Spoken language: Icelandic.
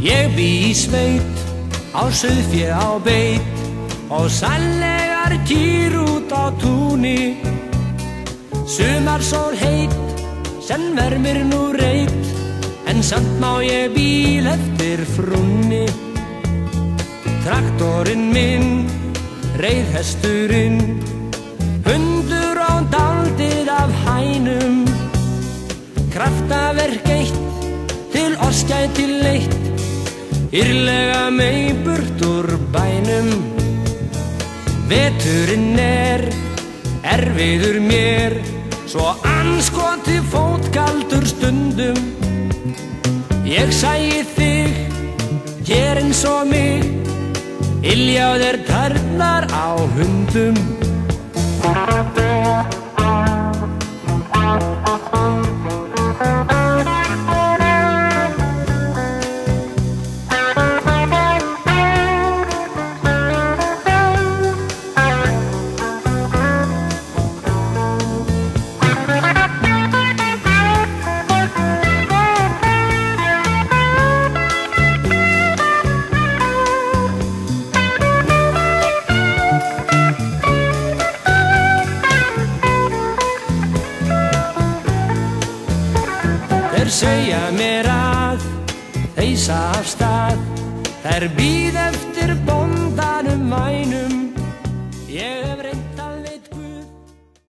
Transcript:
Ég bý í sveit, á sauðfé á beit og sællegar kýr út á túni. Sumarsól heit, sem vermir nú reit, en samt má ég bíl eftir frúnni. Traktorinn minn, reiðhesturinn, hundur og dálítið af hænum. Kraftaverk eitt, til oss gæti leitt, írlega mei burt úr bænum. Veturinn erfiður mér, svo andskoti fótkaldur stundum. Ég sæi þig, hér eins og mig, ylja á þér tærnar á hundum. Þeir segja mér að þeysa af stað, þær bíð eftir bóndanum vænum.